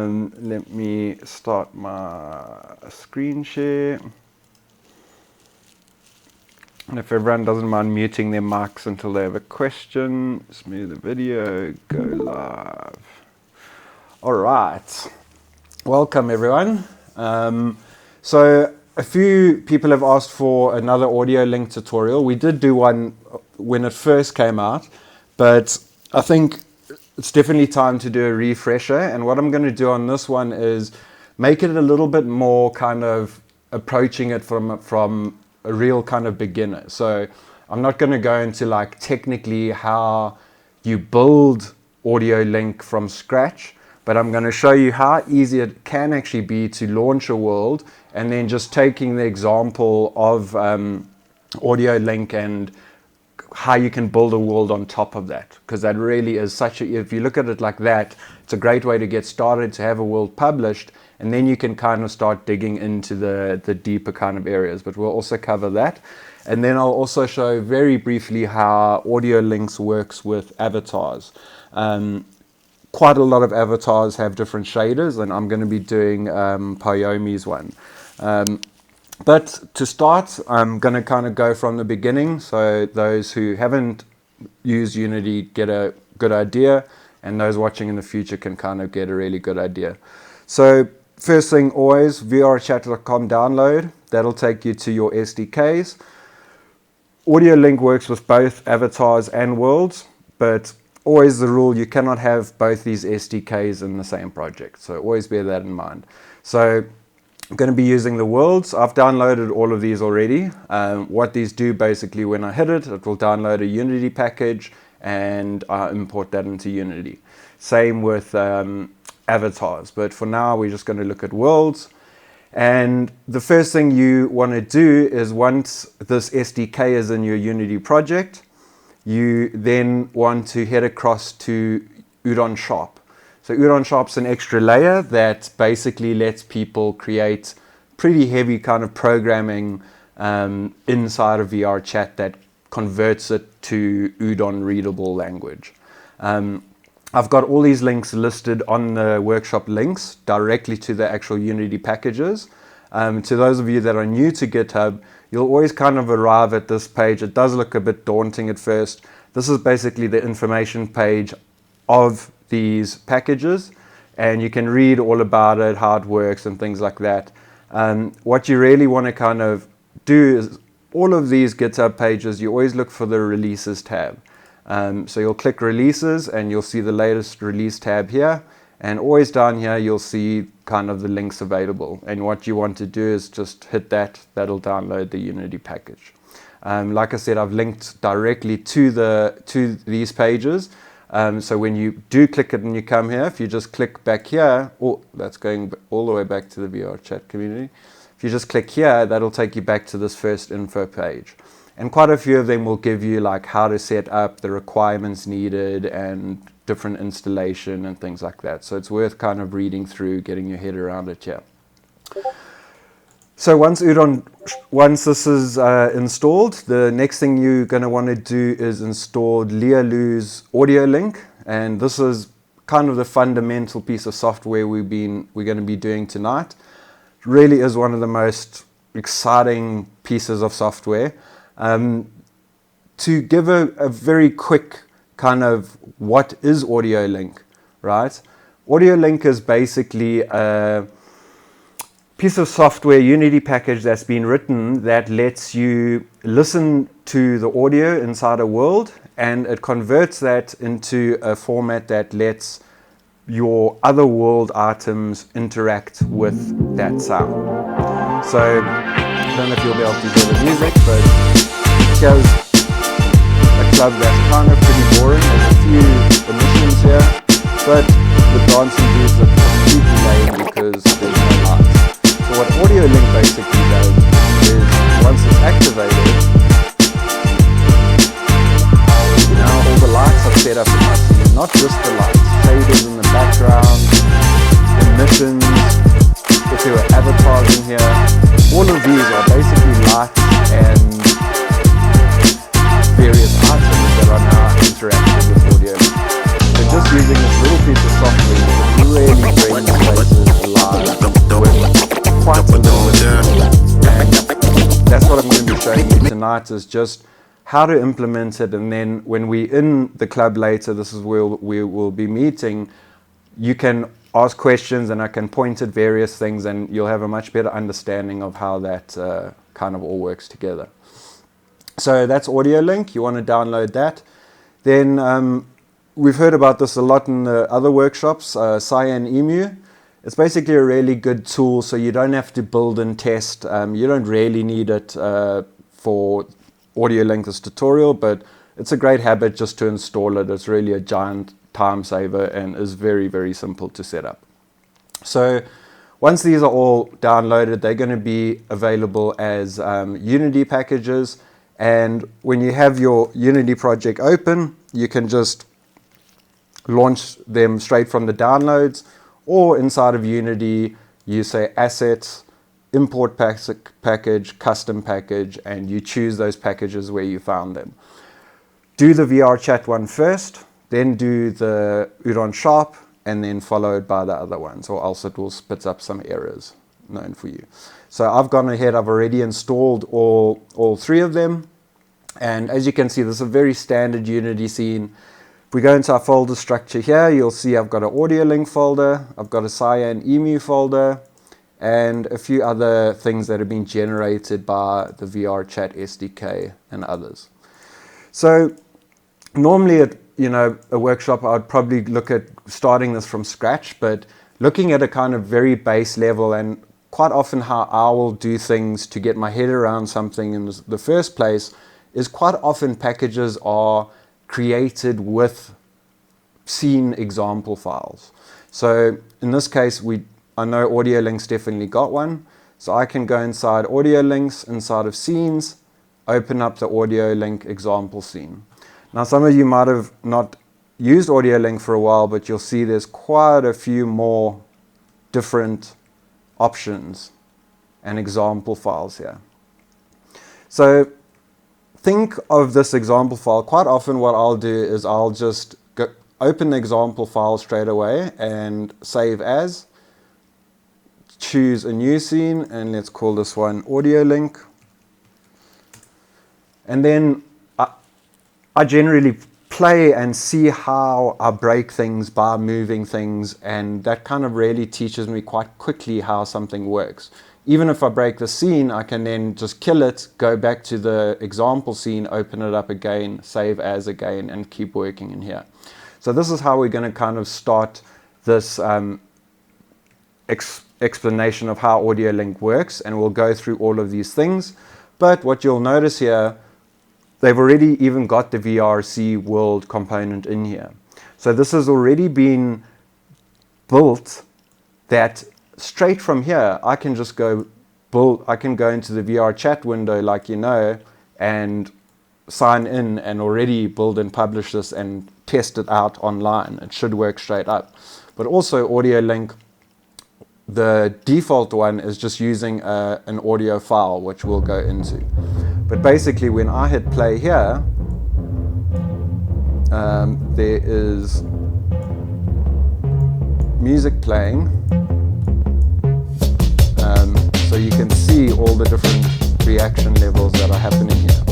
Let me start my screen share. And if everyone doesn't mind muting their mics until they have a question, smooth the video, go live. All right. Welcome, everyone. So a few people have asked for another Audiolink tutorial. We did do one when it first came out, but I think it's definitely time to do a refresher. And what I'm going to do on this one is make it a little bit more kind of approaching it from a real kind of beginner. So I'm not going to go into like technically how you build Audiolink from scratch, but I'm going to show you how easy it can actually be to launch a world, and then just taking the example of Audiolink and how you can build a world on top of that, because that really is such a, if you look at it like that, it's a great way to get started, to have a world published, and then you can kind of start digging into the deeper kind of areas. But we'll also cover that, and then I'll also show very briefly how Audiolinks works with avatars. Quite a lot of avatars have different shaders, and I'm going to be doing Payomi's one. But to start, I'm going to kind of go from the beginning, so those who haven't used Unity get a good idea, and those watching in the future can kind of get a really good idea. So first thing, always vrchat.com download. That'll take you to your SDKs. Audiolink works with both avatars and worlds, but always the rule, you cannot have both these SDKs in the same project. So always bear that in mind. So I'm going to be using the worlds. I've downloaded all of these already. What these do basically, when I hit it, it will download a Unity package and I import that into Unity. Same with avatars, but for now we're just going to look at worlds. And the first thing you want to do is, once this SDK is in your Unity project, you then want to head across to Udon Shop. So Udon Shop's an extra layer that basically lets people create pretty heavy kind of programming inside of VRChat that converts it to Udon readable language. I've got all these links listed on the workshop links directly to the actual Unity packages. To those of you that are new to GitHub, you'll always kind of arrive at this page. It does look a bit daunting at first. This is basically the information page of these packages, and you can read all about it, how it works and things like that. What you really want to kind of do is, all of these GitHub pages, you always look for the releases tab. So you'll click releases and you'll see the latest release tab here, and always down here you'll see kind of the links available, and what you want to do is just hit that. That'll download the Unity package. Like I said, I've linked directly to these pages. So when you do click it and you come here, if you just click back here, oh, that's going all the way back to the VRChat community. If you just click here, that'll take you back to this first info page. And quite a few of them will give you like how to set up, the requirements needed, and different installation and things like that. So it's worth kind of reading through, getting your head around it here. So once this is installed, the next thing you're going to want to do is install Lialu's Audiolink, and this is kind of the fundamental piece of software we're going to be doing tonight. It really is one of the most exciting pieces of software. To give a very quick kind of what is Audiolink, right? Audiolink is basically a piece of software, Unity package that's been written that lets you listen to the audio inside a world, and it converts that into a format that lets your other world items interact with that sound. So I don't know if you'll be able to hear the music, but here's a club that's kind of pretty boring. There's a few emissions here, but the dancing dudes are completely lame because there's no lights. So what Audiolink basically does is, once it's activated, now all the lights are set up in my scene, not just the lights, shaders in the background, emissions, if there were avatars in here, all of these are basically lights and various items that are now interacting with audio. So just using this little piece of software is really great tonight is just how to implement it, and then when we're in the club later, this is where we will be meeting, you can ask questions and I can point at various things and you'll have a much better understanding of how that kind of all works together. So that's Audiolink. You want to download that. Then we've heard about this a lot in the other workshops, Cyan Emu. It's basically a really good tool, so you don't have to build and test. You don't really need it for Audiolink, this tutorial, but it's a great habit just to install it. It's really a giant time saver and is very, very simple to set up. So once these are all downloaded, they're going to be available as Unity packages. And when you have your Unity project open, you can just launch them straight from the downloads, or inside of Unity, you say assets, import package, custom package, and you choose those packages where you found them. Do the VR chat one first, then do the Udon Sharp, and then followed by the other ones, or else it will spit up some errors known for you. So I've gone ahead, I've already installed all three of them, and as you can see, this is a very standard Unity scene. If we go into our folder structure here, you'll see I've got an Audiolink folder, I've got a Cyan Emu folder, and a few other things that have been generated by the VR Chat SDK and others. So normally at a workshop, I'd probably look at starting this from scratch, but looking at a kind of very base level, and quite often how I will do things to get my head around something in the first place is quite often packages are created with scene example files. So in this case, I know Audiolink's definitely got one, so I can go inside Audiolinks, inside of scenes, open up the Audiolink example scene. Now some of you might have not used Audiolink for a while, but you'll see there's quite a few more different options and example files here. So think of this example file. Quite often what I'll do is I'll just open the example file straight away and save as. Choose a new scene, and let's call this one Audiolink. And then I generally play and see how I break things by moving things, and that kind of really teaches me quite quickly how something works. Even if I break the scene, I can then just kill it, go back to the example scene, open it up again, save as again, and keep working in here. So this is how we're going to kind of start this explanation of how Audiolink works, and we'll go through all of these things. But what you'll notice here, they've already even got the VRC world component in here. So this has already been built that straight from here, I can just go into the VR chat window like and sign in and already build and publish this and test it out online. It should work straight up. But also Audiolink, the default one is just using an audio file, which we'll go into. But basically when I hit play here, there is music playing. So you can see all the different reaction levels that are happening here.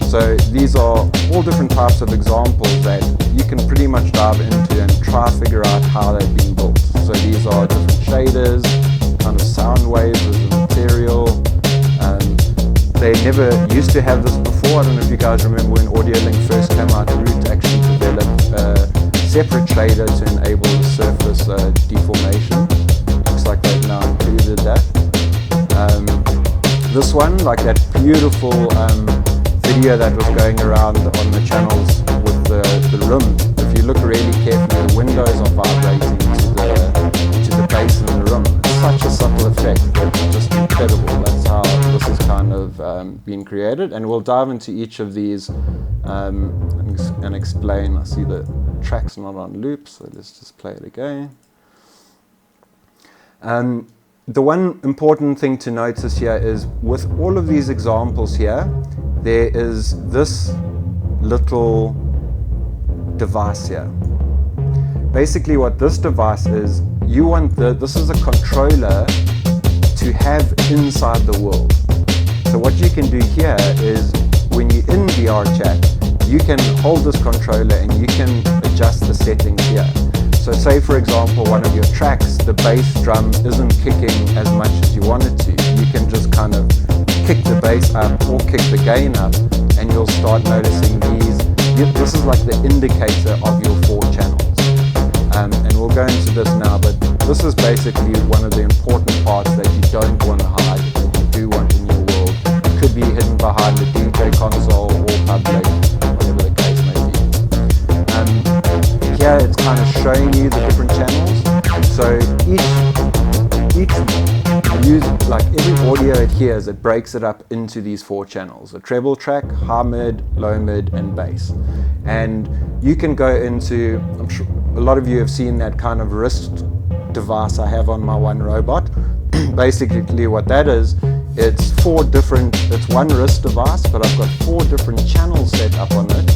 So these are all different types of examples that you can pretty much dive into and try to figure out how they've been built. So these are different shaders, kind of sound waves as a material. They never used to have this before. I don't know if you guys remember when Audiolink first came out, Root actually developed a separate shader to enable the surface deformation. Looks like they've now included that. This one, like that beautiful video that was going around on the channels with the room. If you look really carefully, the windows are vibrating to the bass in the room. It's such a subtle effect, but just incredible. That's how this is kind of being created, and we'll dive into each of these and explain. I see the track's not on loop, so let's just play it again. The one important thing to notice here is with all of these examples here, there is this little device here. Basically what this device is, you want this is a controller to have inside the world. So what you can do here is when you're in VR chat, you can hold this controller and you can adjust the settings here. So say for example one of your tracks, the bass drum isn't kicking as much as you want it to. You can just kind of kick the bass up or kick the gain up, and you'll start noticing these. This is like the indicator of your 4 channels. And we'll go into this now, but this is basically one of the important parts that you don't want to hide, that you do want in your world. It could be hidden behind the DJ console or public, whatever the case may be. Here it's kind of showing you the different channels. So each like every audio it hears, it breaks it up into these 4 channels: a treble track, high mid, low mid, and bass. And you can go into, I'm sure a lot of you have seen that kind of wrist device I have on my One Robot. Basically what that is, it's one wrist device, but I've got 4 different channels set up on it.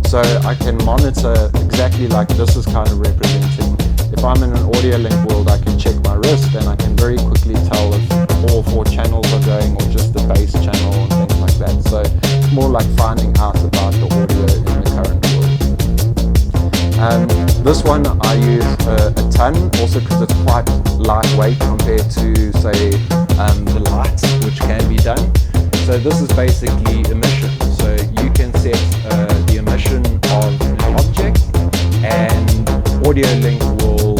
So I can monitor exactly like this is kind of representing. If I'm in an Audiolink world, I can check my wrist and I can very quickly tell if all 4 channels are going or just the bass channel and things like that. So it's more like finding out about the audio in the current world. This one I use a ton, also because it's quite lightweight compared to say the lights, which can be done. So this is basically emission. So you can set the emission of an object, and Audiolink will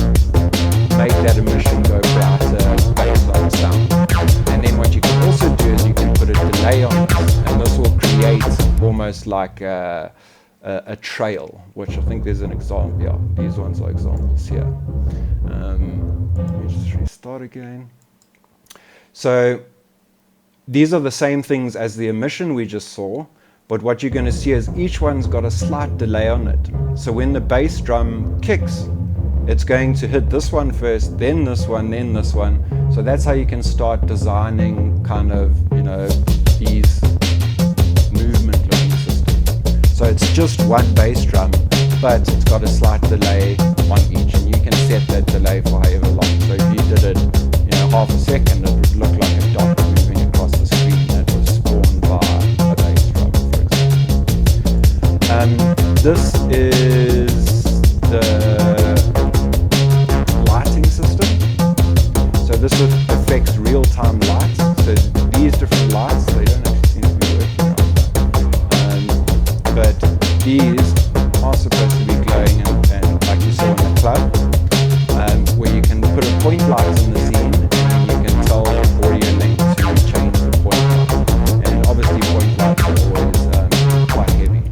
make that emission go brighter based on sound. And then what you can also do is you can put a delay on it, and this will create almost like a trail, which I think there's an example. Yeah, these ones are examples here. Let me just restart again. So these are the same things as the emission we just saw, but what you're going to see is each one's got a slight delay on it. So when the bass drum kicks, it's going to hit this one first, then this one, then this one. So that's how you can start designing kind of, these movement looking systems. So it's just one bass drum, but it's got a slight delay on each, and you can set that delay for however long. So if you did it, half a second, it would look like a dot moving across the screen that was spawned by a bass drum, for example. This is the lighting system. So this affects real-time lights. So these different lights, they don't actually seem to be working right now. But these are supposed to be glowing and like you saw in the club, where you can put a point light in the scene, and then you can tell Audiolink to change the point light. And obviously point lights are always quite heavy.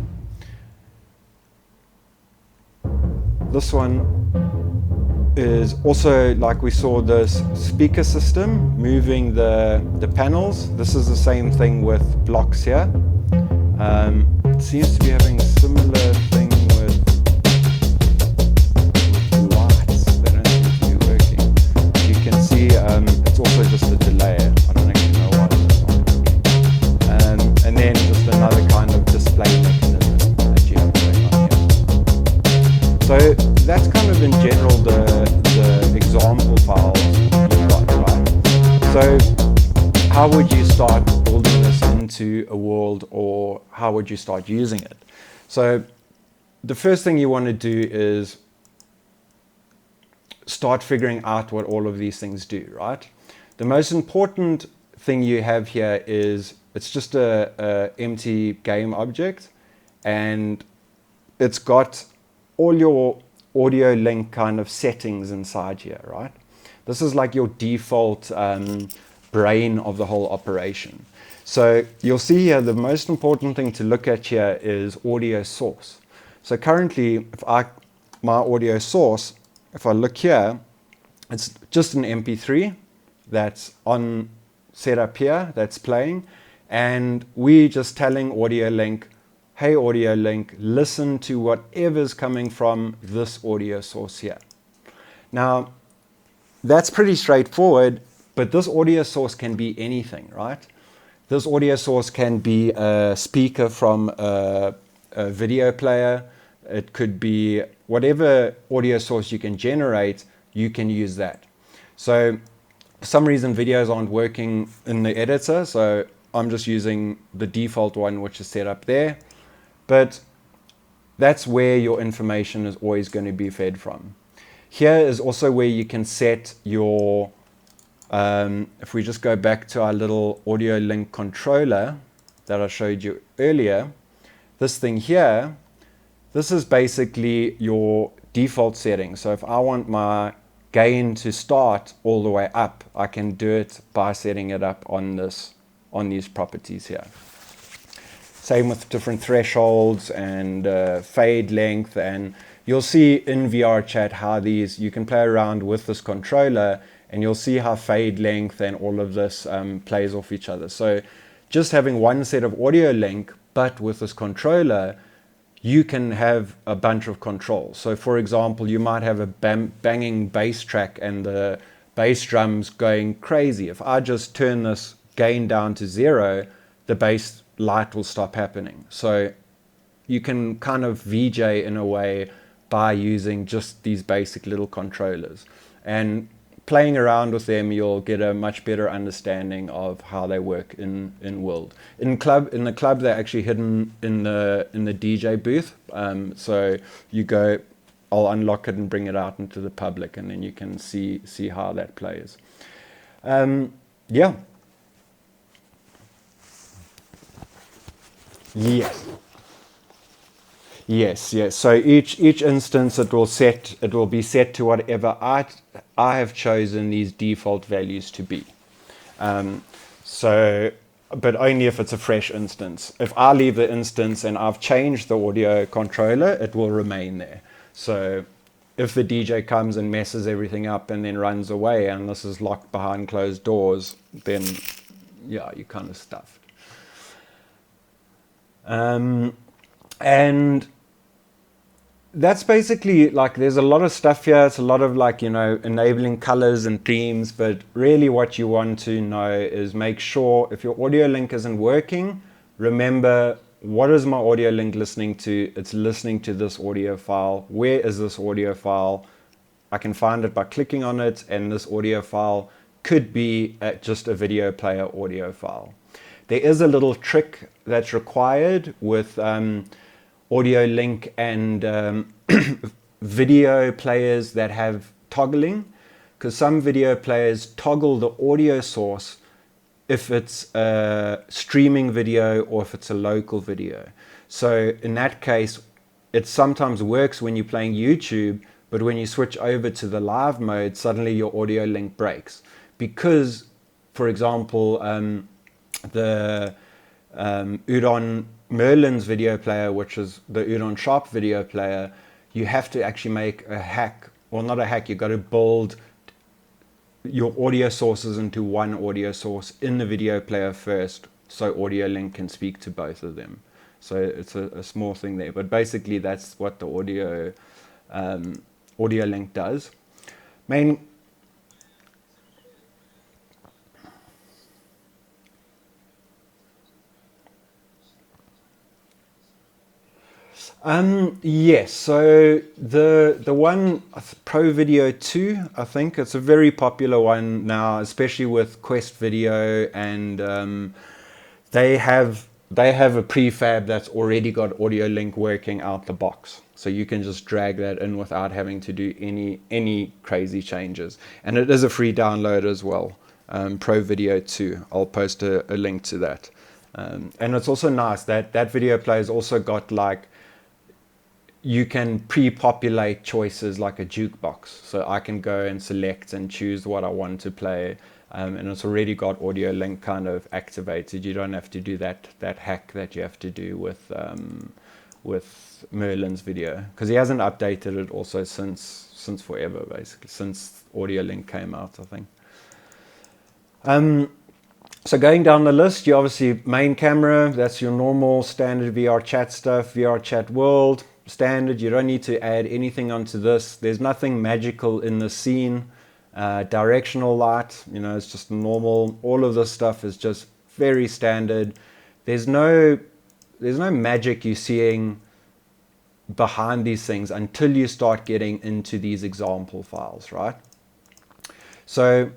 This one is also, like we saw, this speaker system moving the panels. This is the same thing with blocks here. It seems to be having a similar thing with lights. They don't seem to be working. You can see it's also just a delay. I don't actually know why that's not working. And then just another kind of display mechanism that you have going on here. So that's kind of in general the example files you've got, right? So how would you start building this into a world, or how would you start using it? So the first thing you want to do is start figuring out what all of these things do, right? The most important thing you have here is it's just a empty game object, and it's got all your Audiolink kind of settings inside here, right? This is like your default brain of the whole operation. So you'll see here the most important thing to look at here is audio source. So currently, my audio source, if I look here, it's just an MP3 that's on set up here, that's playing, and we just telling Audiolink, hey Audiolink, listen to whatever's coming from this audio source here. Now, that's pretty straightforward, but this audio source can be anything, right? This audio source can be a speaker from a video player. It could be whatever audio source you can generate, you can use that. So for some reason videos aren't working in the editor, so I'm just using the default one, which is set up there. But that's where your information is always going to be fed from. Here is also where you can set your, if we just go back to our little Audiolink controller that I showed you earlier, this thing here, this is basically your default setting. So if I want my gain to start all the way up, I can do it by setting it up on these properties here. Same with different thresholds and fade length, and you'll see in VR chat how you can play around with this controller, and you'll see how fade length and all of this plays off each other. So just having one set of Audiolink, but with this controller, you can have a bunch of controls. So for example, you might have a banging bass track and the bass drums going crazy. If I just turn this gain down to 0, the bass light will stop happening. So you can kind of VJ in a way by using just these basic little controllers, and playing around with them, you'll get a much better understanding of how they work in World. In the club, they're actually hidden in the DJ booth. So you go, I'll unlock it and bring it out into the public, and then you can see how that plays. Yeah. Yes. So each instance it will be set to whatever I have chosen these default values to be. But only if it's a fresh instance. If I leave the instance and I've changed the audio controller, it will remain there. So if the DJ comes and messes everything up and then runs away and this is locked behind closed doors, then yeah, you're kind of stuffed. And that's basically, like, there's a lot of stuff here. It's a lot of, like, enabling colors and themes, but really what you want to know is make sure if your audio link isn't working, remember, what is my audio link listening to? It's listening to this audio file. Where is this audio file? I can find it by clicking on it, and this audio file could be just a video player audio file. There is a little trick that's required with Audiolink and video players that have toggling, because some video players toggle the audio source if it's a streaming video or if it's a local video. So in that case, it sometimes works when you're playing YouTube, but when you switch over to the live mode, suddenly your audio link breaks. Because, for example, the Udon Merlin's video player, which is the Udon Sharp video player, you have to actually make a hack, or not a hack, you've got to build your audio sources into one audio source in the video player first, so Audiolink can speak to both of them. So it's a small thing there, but basically that's what the Audiolink does. Yes, so the one Pro Video 2, I think it's a very popular one now, especially with Quest Video, and they have a prefab that's already got Audiolink working out the box, so you can just drag that in without having to do any crazy changes, and it is a free download as well. Pro Video 2, I'll post a link to that, and it's also nice that video player's also got, like, you can pre-populate choices like a jukebox. So I can go and select and choose what I want to play. And it's already got Audiolink kind of activated. You don't have to do that hack that you have to do with Merlin's video. Because he hasn't updated it also since forever, basically. Since Audiolink came out, I think. So going down the list, you obviously main camera. That's your normal standard VR chat stuff. VR chat world. Standard, you don't need to add anything onto this. There's nothing magical in the scene. Directional light, it's just normal. All of this stuff is just very standard. There's no magic you're seeing behind these things until you start getting into these example files, right? So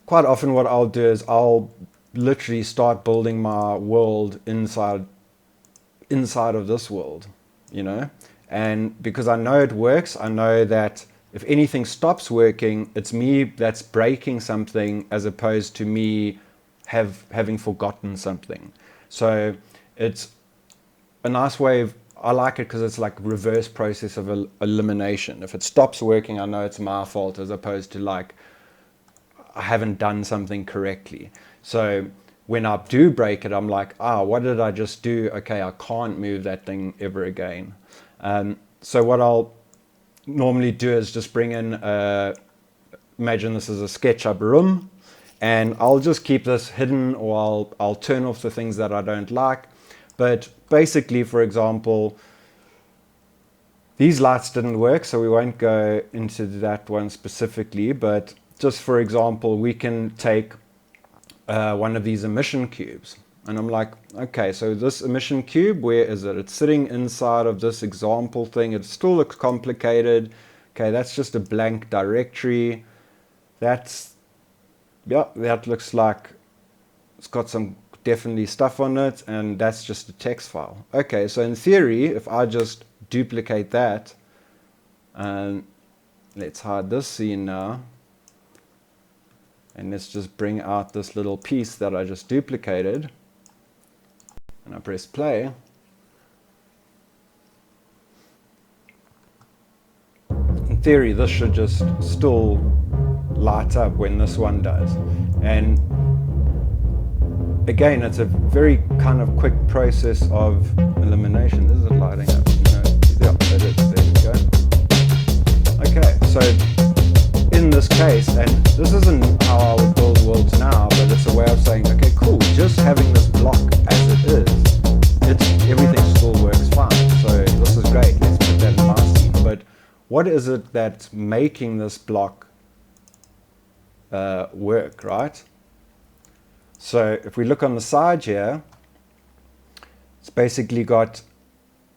quite often what I'll do is I'll literally start building my world inside of this world, you know. And because I know it works, I know that if anything stops working, it's me that's breaking something as opposed to me having forgotten something. So it's a nice way of, I like it because it's like reverse process of elimination. If it stops working, I know it's my fault, as opposed to like I haven't done something correctly. So when I do break it, I'm like, what did I just do? Okay, I can't move that thing ever again. So what I'll normally do is just bring in, imagine this is a SketchUp room, and I'll just keep this hidden, or I'll turn off the things that I don't like. But basically, for example, these lights didn't work, so we won't go into that one specifically, but just for example, we can take one of these emission cubes. And I'm like, okay, so this emission cube, where is it? It's sitting inside of this example thing. It still looks complicated. Okay, that's just a blank directory. That looks like it's got some definitely stuff on it, and that's just a text file. Okay, so in theory, if I just duplicate that, and let's hide this scene now, and let's just bring out this little piece that I just duplicated, and I press play. In theory, this should just still light up when this one does. And again, it's a very kind of quick process of elimination. Is it lighting up? No. Yeah, it is. There we go. Okay, so in this case, and this isn't how I would build worlds now, but it's a way of saying, okay, cool, just having this block as it is, everything still works fine. So this is great. Let's put that in my scene. But what is it that's making this block work, right? So if we look on the side here, it's basically got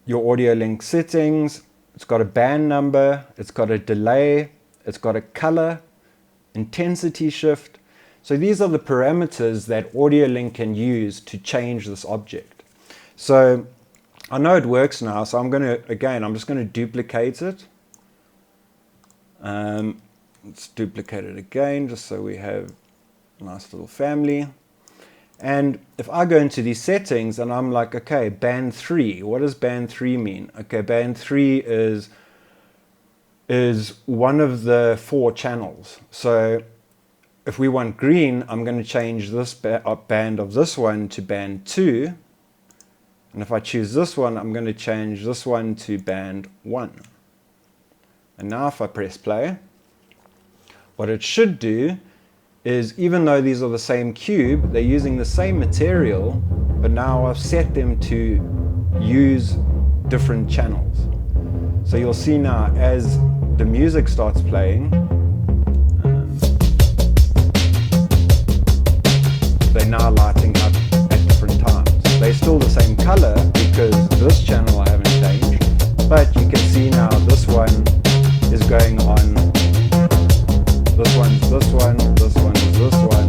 your Audiolink settings, it's got a band number, it's got a delay, it's got a color, intensity shift. So these are the parameters that Audiolink can use to change this object. So I know it works now, so I'm just going to duplicate it. Let's duplicate it again, just so we have a nice little family. And if I go into these settings and I'm like, okay, band 3, what does band 3 mean? Okay, band 3 is one of the 4 channels. So if we want green, I'm going to change this band of this one to band 2. And if I choose this one, I'm going to change this one to band 1. And now if I press play, what it should do is, even though these are the same cube, they're using the same material, but now I've set them to use different channels. So you'll see now, as the music starts playing, they're now lighting up at different times. They're still the same color because this channel I haven't changed, but you can see now this one is going on, this one's this one, this one is this one,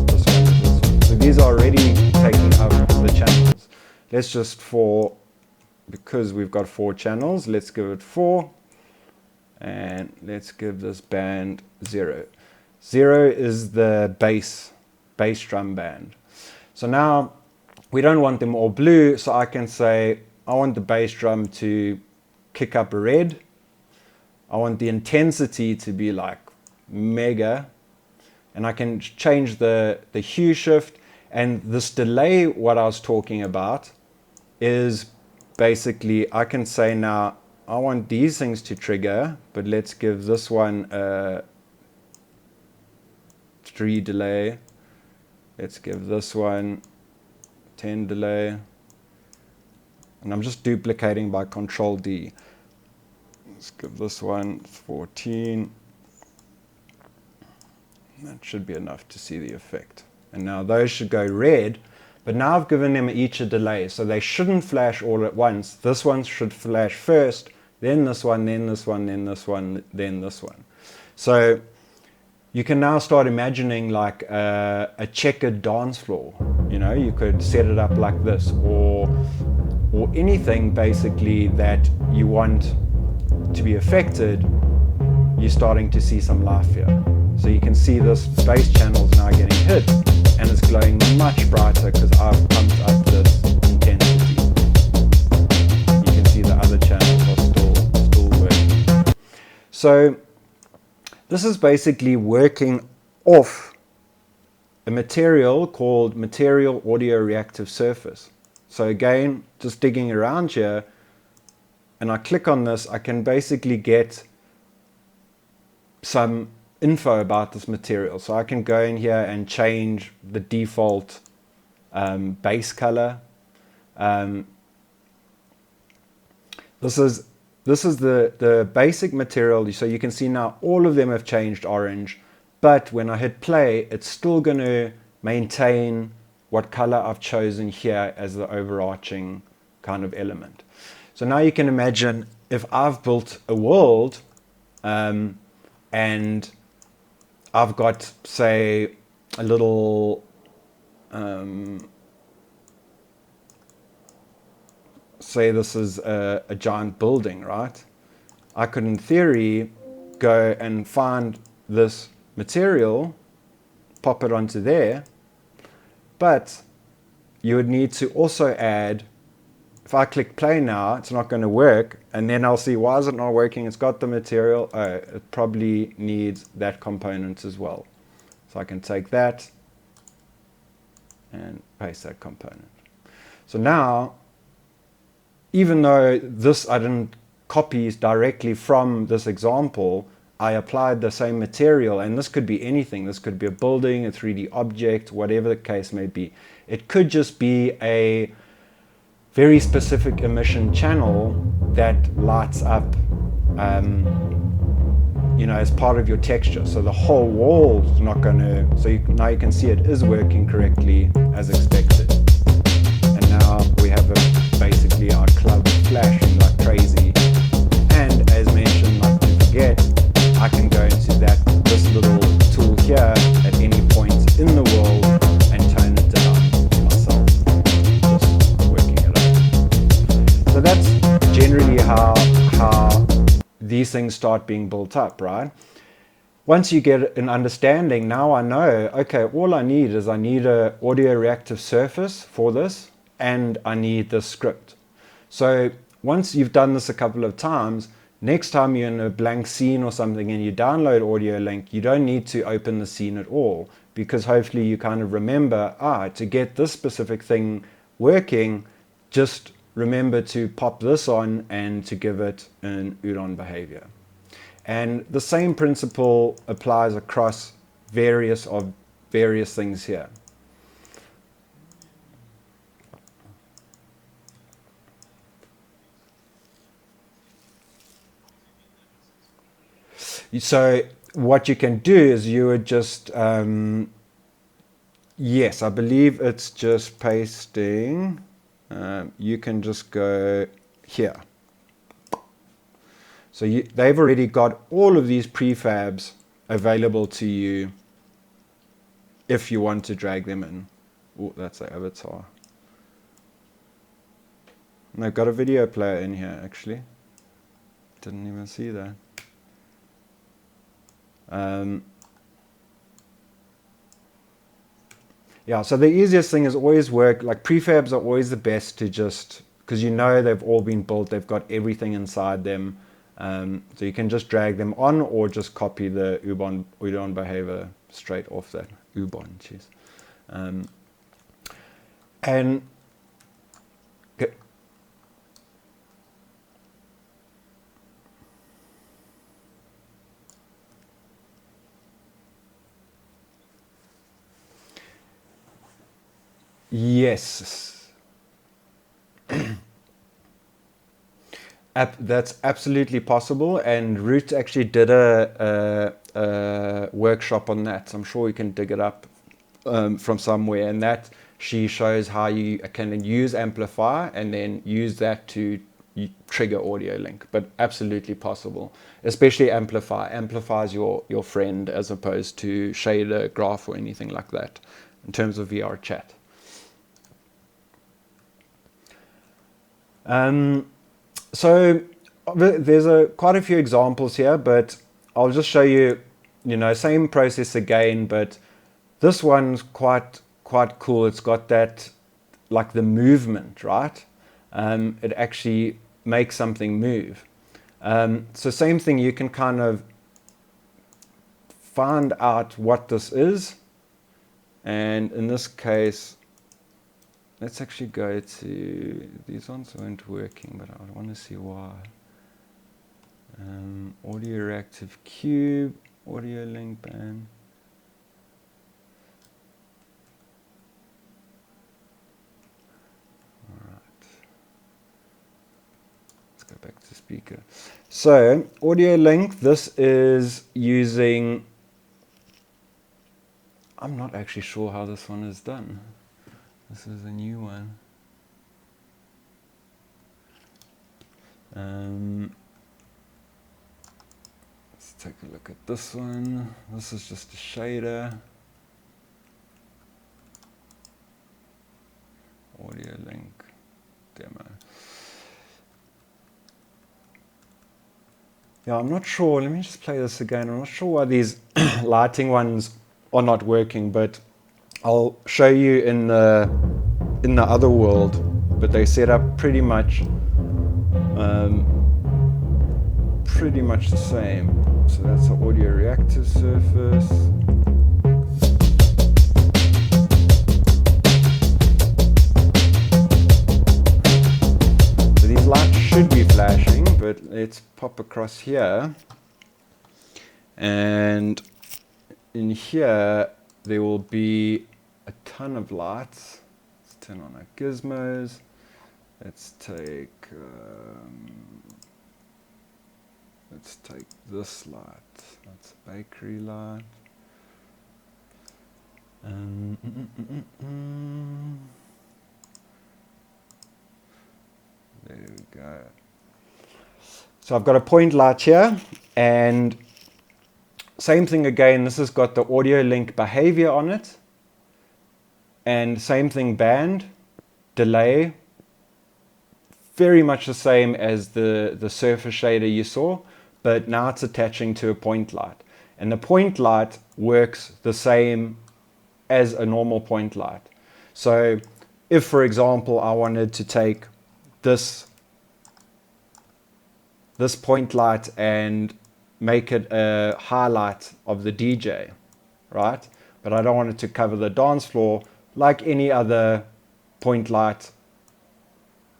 this one is this one. So these are already taking up the channels. Let's just, because we've got 4 channels, let's give it 4, and let's give this band 0. 0 is the bass drum band. So now we don't want them all blue, so I can say I want the bass drum to kick up red. I want the intensity to be like mega, and I can change the hue shift. And this delay, what I was talking about, is basically I can say now I want these things to trigger, but let's give this one a 3 delay. Let's give this one 10 delay. And I'm just duplicating by Control D. Let's give this one 14. That should be enough to see the effect. And now those should go red, but now I've given them each a delay, so they shouldn't flash all at once. This one should flash first, then this one, then this one, then this one, then this one. So you can now start imagining like a checkered dance floor. You know, you could set it up like this, or anything basically that you want to be affected. You're starting to see some life here. So you can see this bass channel is now getting hit, and it's glowing much brighter because I've pumped up this intensity. You can see the other channels are still working. So this is basically working off a material called material audio reactive surface. So again, just digging around here, and I click on this, I can basically get some info about this material. So I can go in here and change the default base color. This is the basic material. So you can see now all of them have changed orange, but when I hit play, it's still going to maintain what color I've chosen here as the overarching kind of element. So now you can imagine if I've built a world and I've got, say, a little say this is a giant building, right? I could in theory go and find this material, pop it onto there, but you would need to also add, if I click play now, it's not going to work, and then I'll see, why is it not working? It's got the material. Oh, it probably needs that component as well. So I can take that and paste that component. So now, even though this I didn't copy directly from this example, I applied the same material, and this could be anything. This could be a building, a 3D object, whatever the case may be. It could just be a very specific emission channel that lights up, you know, as part of your texture. So the whole wall is not going to, so now you can see it is working correctly as expected. And now we have basically our club flashing like crazy. And as mentioned, not to forget, I can go into this little tool here at any point in the world and tone it down myself, just working it out. So that's generally how these things start being built up, right? Once you get an understanding, now I know, okay, all I need is I need an audio reactive surface for this, and I need this script. So once you've done this a couple of times, next time you're in a blank scene or something and you download Audiolink, you don't need to open the scene at all, because hopefully you kind of remember, to get this specific thing working, just remember to pop this on and to give it an udon behavior. And the same principle applies across various things here. So what you can do is you would just, yes, I believe it's just pasting. You can just go here. So they've already got all of these prefabs available to you if you want to drag them in. Oh, that's the avatar. And they've got a video player in here, actually. Didn't even see that. Yeah, so the easiest thing is always work, like prefabs are always the best to just, because you know they've all been built, they've got everything inside them. So you can just drag them on or just copy the udon behavior straight off that. Ubon, jeez. And okay. Yes. That's absolutely possible, and Root actually did a workshop on that. So I'm sure you can dig it up from somewhere, and that she shows how you can use Amplify and then use that to trigger Audiolink, but absolutely possible, especially Amplify. Amplify is your friend as opposed to shader, graph, or anything like that in terms of VR chat. So there's quite a few examples here, but I'll just show you, same process again, but this one's quite cool. It's got that, like the movement, right? It actually makes something move. So same thing, you can kind of find out what this is. And in this case, let's actually go to, these ones weren't working, but I want to see why. Audio reactive cube, Audiolink band. Go back to speaker. So Audiolink, this is using, I'm not actually sure how this one is done. This is a new one. Let's take a look at this one. This is just a shader. Audiolink demo. Yeah, I'm not sure. Let me just play this again. I'm not sure why these lighting ones are not working, but I'll show you in the other world. But they set up pretty much the same. So that's the audio reactive surface. So these lights should be flashing, but let's pop across here, and in here there will be a ton of lights. Let's turn on our gizmos. Let's take this light. That's a bakery light. There we go. So I've got a point light here, and same thing again. This has got the Audiolink behavior on it, and same thing, band, delay, very much the same as the surface shader you saw, but now it's attaching to a point light. And the point light works the same as a normal point light. So if, for example, I wanted to take this point light and make it a highlight of the DJ, right? But I don't want it to cover the dance floor like any other point light.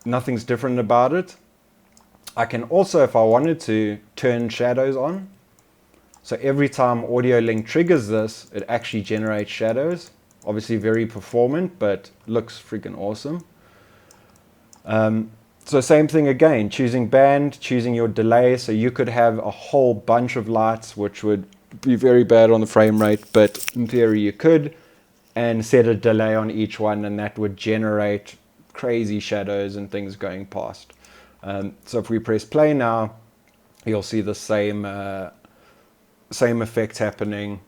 Nothing's different about it. I can also, if I wanted to, turn shadows on. So every time Audiolink triggers this, it actually generates shadows. Obviously very performant, but looks freaking awesome. So same thing again, choosing band, choosing your delay. So you could have a whole bunch of lights, which would be very bad on the frame rate, but in theory you could, and set a delay on each one, and that would generate crazy shadows and things going past. So if we press play now, you'll see the same effect happening.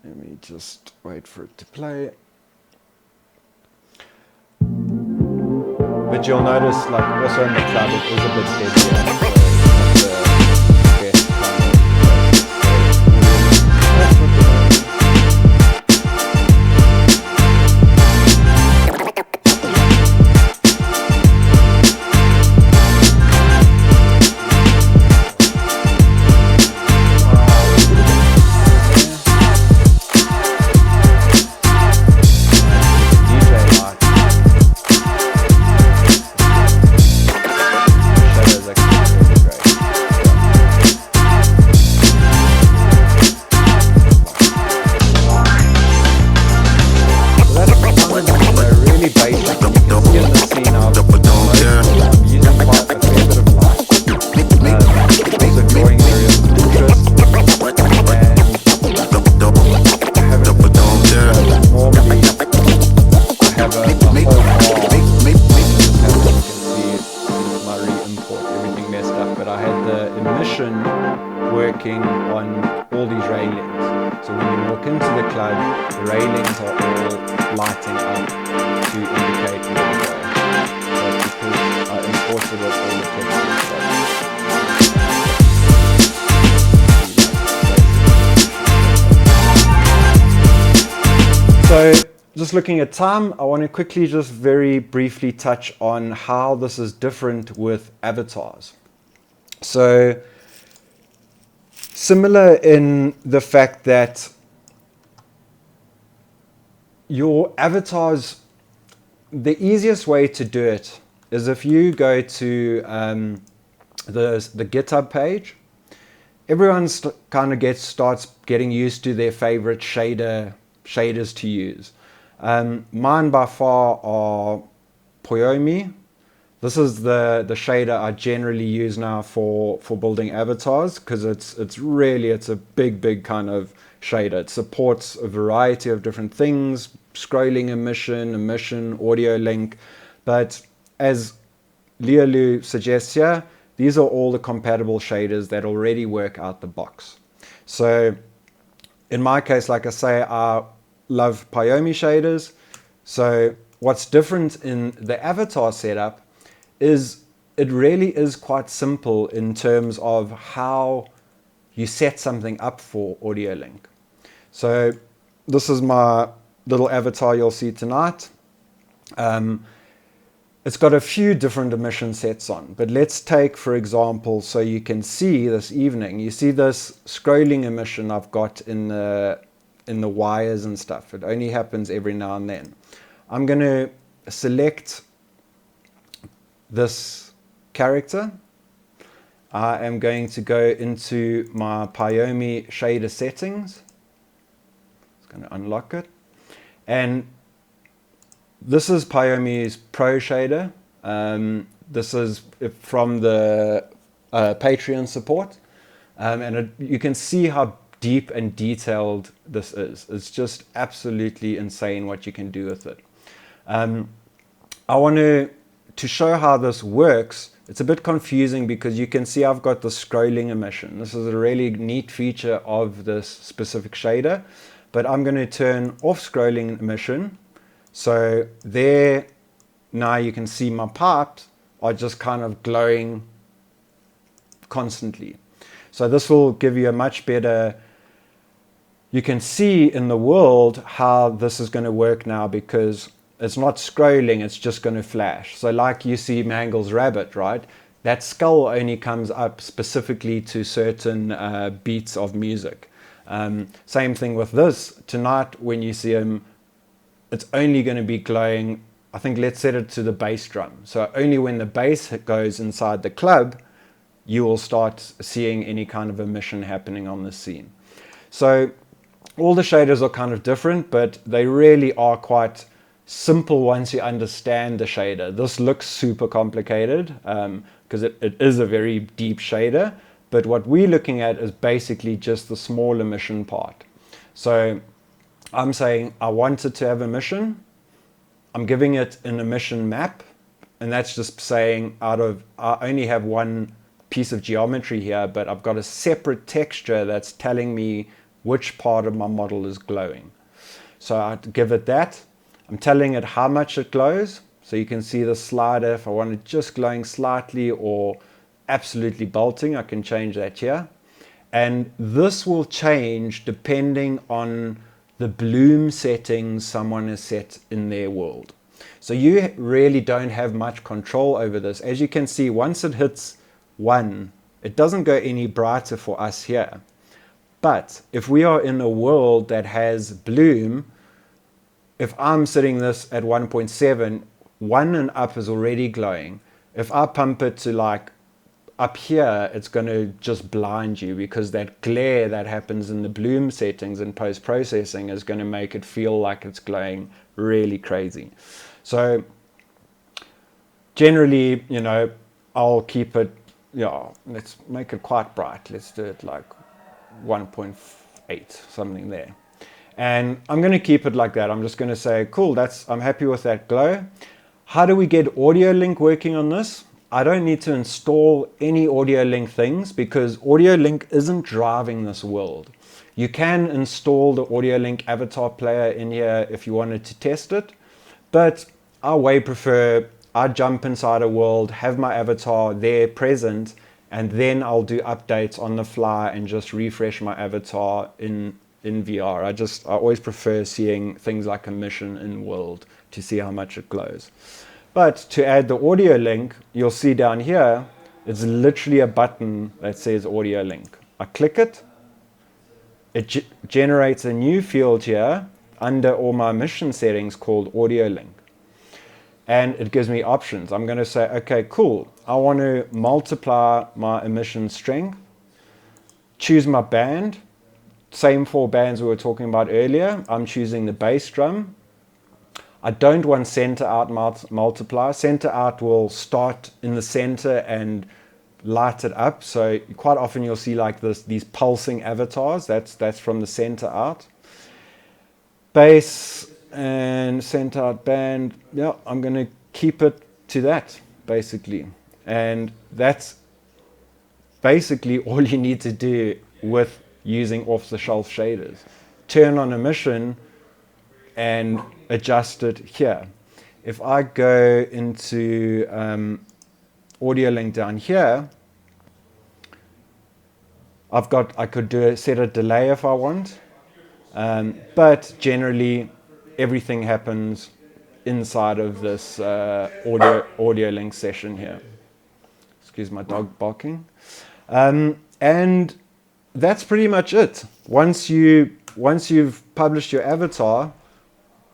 Let me just wait for it to play. But you'll notice, like, also in the club, it is a bit heavier. So it's not the best kind of shadows actually. these railings. So when you walk into the club, the railings are all lighting up to indicate where to go. That's because I imported it all the text. So just looking at time, I want to quickly just very briefly touch on how this is different with avatars. So similar in the fact that your avatars, the easiest way to do it is if you go to the GitHub page, everyone kind of starts getting used to their favorite shaders to use. Mine by far are Poyomi. This is the shader I generally use now for building avatars, because it's a big kind of shader. It supports a variety of different things, scrolling emission, Audiolink, but as Lialu suggests here, these are all the compatible shaders that already work out the box. So in my case, like I say, I love Poyomi shaders. So what's different in the avatar setup is it really is quite simple in terms of how you set something up for Audiolink. So this is my little avatar you'll see tonight. It's got a few different emission sets on, but let's take, for example, so you can see this evening, you see this scrolling emission I've got in the wires and stuff. It only happens every now and then. I'm going to select this character. I am going to go into my Poyomi shader settings. It's going to unlock it. And this is Poyomi's Pro shader. This is from the Patreon support. And you can see how deep and detailed this is. It's just absolutely insane what you can do with it. I want to show how this works. It's a bit confusing because you can see I've got the scrolling emission. This is a really neat feature of this specific shader, but I'm going to turn off scrolling emission. So there, now you can see my pipes are just kind of glowing constantly. So this will give you a much better, you can see in the world how this is going to work now, because it's not scrolling, it's just going to flash. So like you see Mangle's rabbit, right? That skull only comes up specifically to certain beats of music. Same thing with this. Tonight when you see him, it's only going to be glowing, I think let's set it to the bass drum. So only when the bass goes inside the club, you will start seeing any kind of emission happening on the scene. So all the shaders are kind of different, but they really are quite simple once you understand the shader. This looks super complicated because it is a very deep shader, but what we're looking at is basically just the small emission part. So I'm saying I want it to have emission. I'm giving it an emission map, and that's just saying I only have one piece of geometry here, but I've got a separate texture that's telling me which part of my model is glowing. So I give it that. I'm telling it how much it glows. So you can see the slider. If I want it just glowing slightly or absolutely bolting, I can change that here. And this will change depending on the bloom settings someone has set in their world. So you really don't have much control over this. As you can see, once it hits 1, it doesn't go any brighter for us here. But if we are in a world that has bloom, if I'm setting this at 1.7, 1 and up is already glowing. If I pump it to like up here, it's going to just blind you, because that glare that happens in the bloom settings and post-processing is going to make it feel like it's glowing really crazy. So generally, you know, I'll keep it, yeah, let's make it quite bright. Let's do it like 1.8, something there. And I'm going to keep it like that. I'm just going to say, cool, I'm happy with that glow. How do we get Audiolink working on this? I don't need to install any Audiolink things, because Audiolink isn't driving this world. You can install the Audiolink avatar player in here if you wanted to test it, but I way prefer I jump inside a world, have my avatar there present, and then I'll do updates on the fly and just refresh my avatar in VR. I always prefer seeing things like a mission in world to see how much it glows. But to add the audio link, you'll see down here, it's literally a button that says audio link. I click it, it generates a new field here under all my mission settings called audio link. And it gives me options. I'm going to say, okay, cool. I want to multiply my emission strength, choose my band, same 4 bands we were talking about earlier. I'm choosing the bass drum. I don't want center out multiply. Center out will start in the center and light it up. So quite often you'll see like these pulsing avatars. That's from the center out. Bass and center out band. Yeah, I'm going to keep it to that basically. And that's basically all you need to do with using off-the-shelf shaders. Turn on emission and adjust it here. If I go into Audiolink down here, I could set a delay if I want, but generally everything happens inside of this Audiolink session here. Excuse my dog barking. And that's pretty much it. Once you've published your avatar,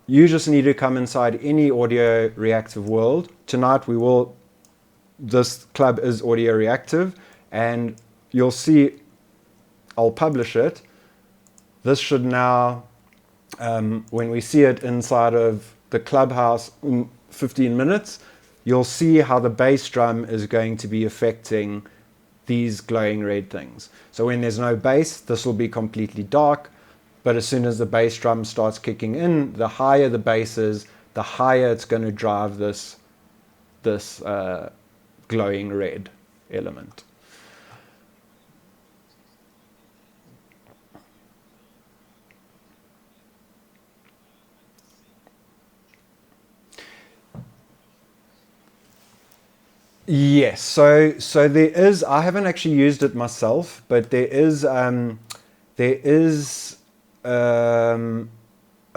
you just need to come inside any audio reactive world. Tonight this club is audio reactive, and you'll see I'll publish it. This should now, when we see it inside of the clubhouse in 15 minutes, you'll see how the bass drum is going to be affecting these glowing red things. So when there's no bass, this will be completely dark. But as soon as the bass drum starts kicking in, the higher the bass is, the higher it's going to drive this glowing red element. Yes, so there is. I haven't actually used it myself, but there is a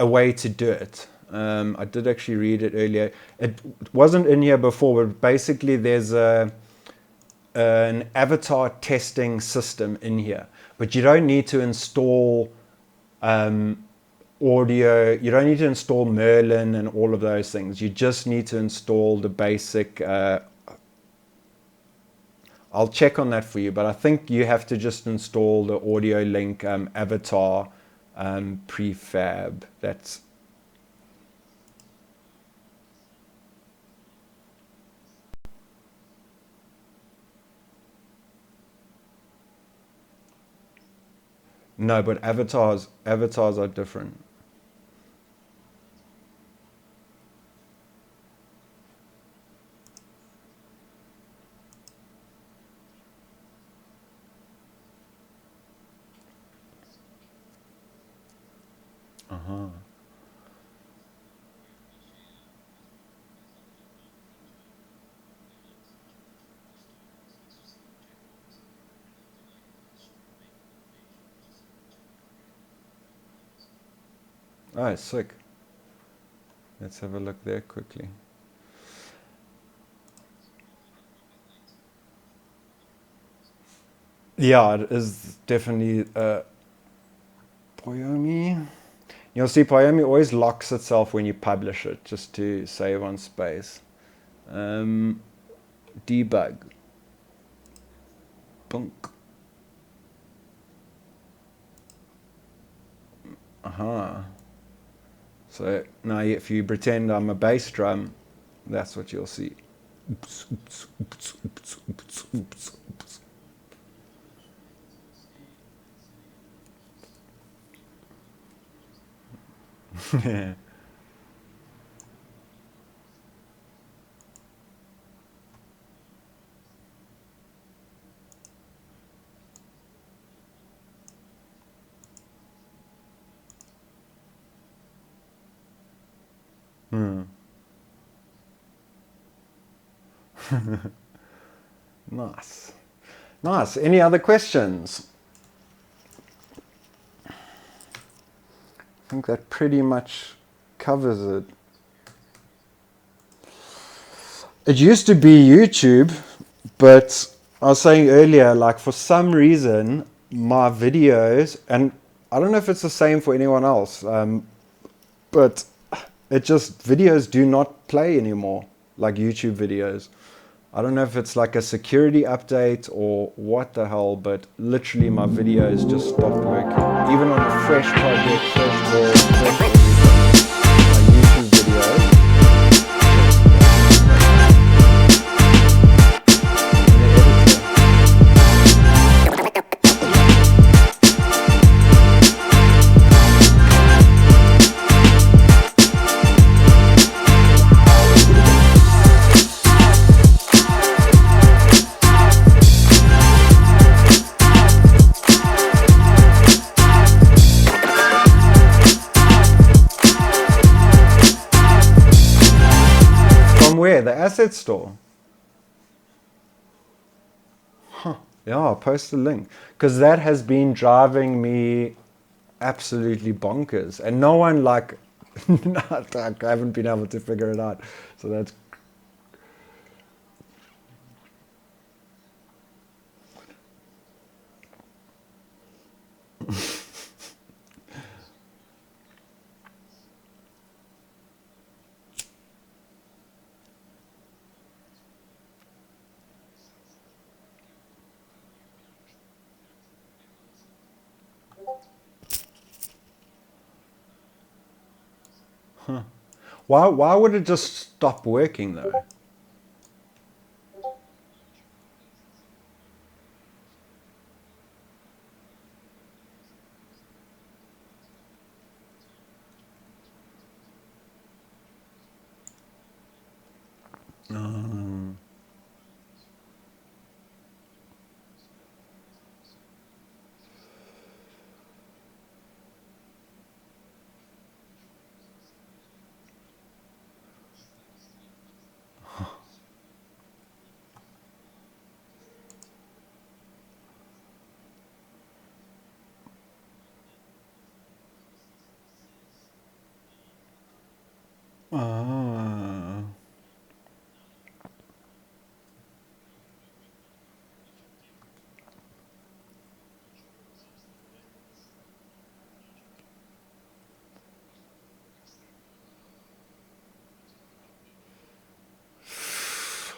way to do it. I did actually read it earlier. It wasn't in here before, but basically there's an avatar testing system in here. But you don't need to install audio. You don't need to install Merlin and all of those things. You just need to install the basic. I'll check on that for you, but I think you have to just install the Audiolink avatar prefab. That's no, but avatars are different. Uh-huh. Oh, sick. Let's have a look there quickly. Yeah, it is definitely Poyomi. You'll see Poyomi always locks itself when you publish it, just to save on space. Debug. Bunk. Aha. So now if you pretend I'm a bass drum, that's what you'll see. Oops, oops, oops, oops, oops, oops, oops. Yeah. Nice. Nice. Any other questions? I think that pretty much covers it. It used to be YouTube, but I was saying earlier, like for some reason, my videos, and I don't know if it's the same for anyone else, but it just, videos do not play anymore, like YouTube videos. I don't know if it's like a security update or what the hell, but literally my videos just stopped working. Even on a fresh project, fresh build, fresh everything, my YouTube videos. Where? The asset store? Huh. Yeah, I'll post the link. Because that has been driving me absolutely bonkers. And no one like, I haven't been able to figure it out. So that's... Huh. Why would it just stop working though?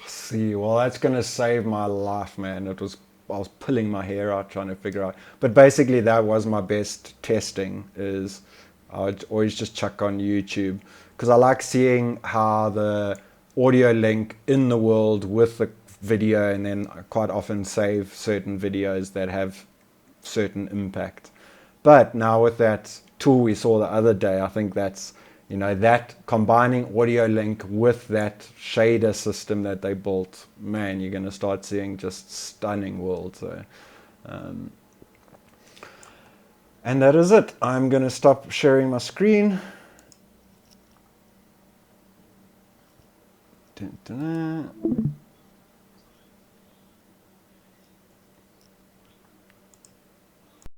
See, well, that's going to save my life, man. I was pulling my hair out trying to figure out. But basically, that was my best testing. Is I would always just chuck on YouTube because I like seeing how the audio link in the world with the video, and then I quite often save certain videos that have certain impact. But now with that tool we saw the other day, I think that's, you know, that combining Audiolink with that shader system that they built, man, you're going to start seeing just stunning worlds. So, and that is it. I'm going to stop sharing my screen.